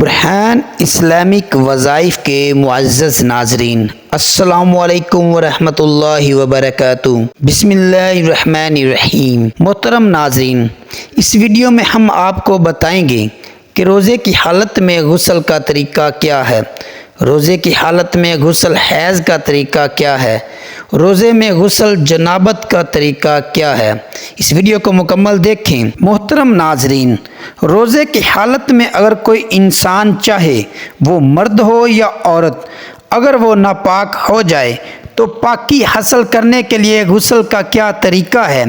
برہان Islamic وظائف کے معزز ناظرین، السلام علیکم ورحمۃ اللہ وبرکاتہ۔ بسم اللہ الرحمن الرحیم۔ محترم ناظرین، اس ویڈیو میں ہم آپ کو بتائیں گے کہ روزے کی حالت میں غسل کا طریقہ کیا ہے، روزے کی حالت میں غسل حیض کا طریقہ کیا ہے، روزے میں غسل جنابت کا طریقہ کیا ہے۔ اس ویڈیو کو مکمل دیکھیں۔ محترم ناظرین، روزے کی حالت میں اگر کوئی انسان چاہے وہ مرد ہو یا عورت، اگر وہ ناپاک ہو جائے تو پاکی حاصل کرنے کے لیے غسل کا کیا طریقہ ہے،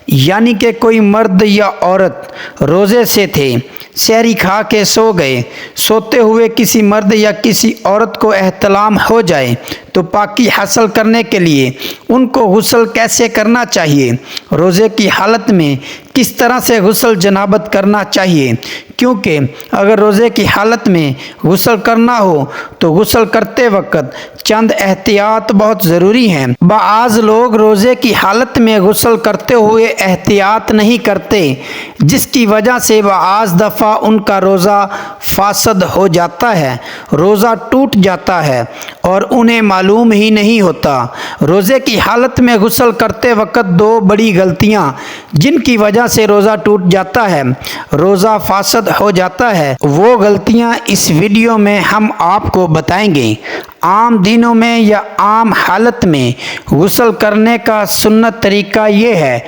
یعنی کہ کوئی مرد یا عورت روزے سے تھے، سحری کھا کے سو گئے، سوتے ہوئے کسی مرد یا کسی عورت کو احتلام ہو جائے تو پاکی حاصل کرنے کے لیے ان کو غسل کیسے کرنا چاہیے، روزے کی حالت میں کس طرح سے غسل جنابت کرنا چاہیے، کیونکہ اگر روزے کی حالت میں غسل کرنا ہو تو غسل کرتے وقت چند احتیاط بہت ضروری ہیں۔ بعض لوگ روزے کی حالت میں غسل کرتے ہوئے احتیاط نہیں کرتے، جس کی وجہ سے بعض دفعہ ان کا روزہ فاسد ہو جاتا ہے، روزہ ٹوٹ جاتا ہے اور انہیں معلوم ہی نہیں ہوتا۔ روزے کی حالت میں غسل کرتے وقت دو بڑی غلطیاں جن کی وجہ سے روزہ ٹوٹ جاتا ہے، روزہ فاسد ہو جاتا ہے، وہ غلطیاں اس ویڈیو میں ہم آپ کو بتائیں گے۔ عام دنوں میں یا عام حالت میں غسل کرنے کا سنت طریقہ یہ ہے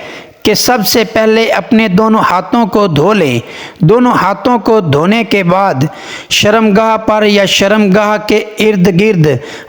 کہ سب سے پہلے اپنے دونوں ہاتھوں کو دھو لیں۔ دونوں ہاتھوں کو دھونے کے بعد شرمگاہ پر یا شرمگاہ کے ارد گرد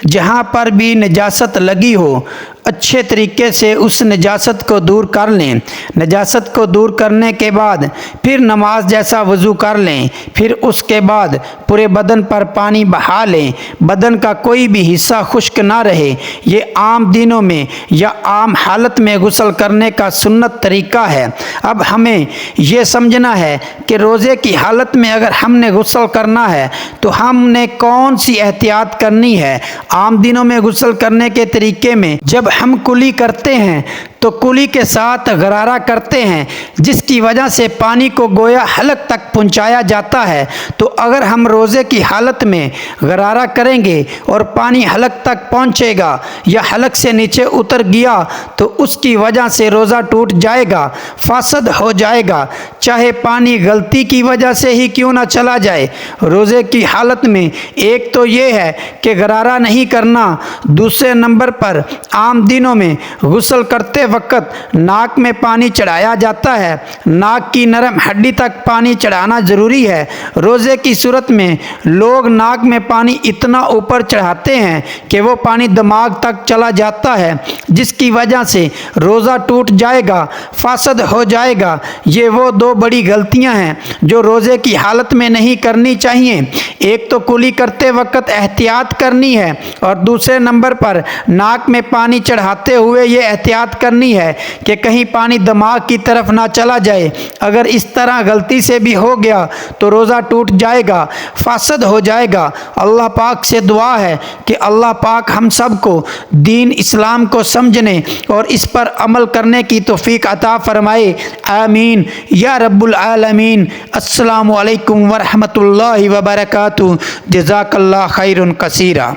جہاں پر بھی نجاست لگی ہو، اچھے طریقے سے اس نجاست کو دور کر لیں۔ نجاست کو دور کرنے کے بعد پھر نماز جیسا وضو کر لیں، پھر اس کے بعد پورے بدن پر پانی بہا لیں، بدن کا کوئی بھی حصہ خشک نہ رہے۔ یہ عام دنوں میں یا عام حالت میں غسل کرنے کا سنت طریقہ ہے۔ اب ہمیں یہ سمجھنا ہے کہ روزے کی حالت میں اگر ہم نے غسل کرنا ہے تو ہم نے کون سی احتیاط کرنی ہے۔ عام دنوں میں غسل کرنے کے طریقے میں جب ہم کلی کرتے ہیں تو کلی کے ساتھ غرارہ کرتے ہیں، جس کی وجہ سے پانی کو گویا حلق تک پہنچایا جاتا ہے۔ تو اگر ہم روزے کی حالت میں غرارہ کریں گے اور پانی حلق تک پہنچے گا یا حلق سے نیچے اتر گیا تو اس کی وجہ سے روزہ ٹوٹ جائے گا، فاسد ہو جائے گا، چاہے پانی غلطی کی وجہ سے ہی کیوں نہ چلا جائے۔ روزے کی حالت میں ایک تو یہ ہے کہ غرارہ نہیں کرنا، دوسرے نمبر پر عام دنوں میں غسل کرتے وقت ناک میں پانی چڑھایا جاتا ہے، ناک کی نرم ہڈی تک پانی چڑھانا ضروری ہے۔ روزے کی صورت میں لوگ ناک میں پانی اتنا اوپر چڑھاتے ہیں کہ وہ پانی دماغ تک چلا جاتا ہے، جس کی وجہ سے روزہ ٹوٹ جائے گا، فاسد ہو جائے گا۔ یہ وہ دو بڑی غلطیاں ہیں جو روزے کی حالت میں نہیں کرنی چاہیے۔ ایک تو کلی کرتے وقت احتیاط کرنی ہے اور دوسرے نمبر پر ناک میں پانی چڑھاتے ہوئے یہ احتیاط کرنی ہے کہ کہیں پانی دماغ کی طرف نہ چلا جائے۔ اگر اس طرح غلطی سے بھی ہو گیا تو روزہ ٹوٹ جائے گا، فاسد ہو جائے گا۔ اللہ پاک سے دعا ہے کہ اللہ پاک ہم سب کو دین اسلام کو سمجھنے اور اس پر عمل کرنے کی توفیق عطا فرمائے، آمین یا رب العالمین۔ السلام علیکم ورحمۃ اللہ وبرکاتہ۔ جزاک اللہ خیر کثیرا۔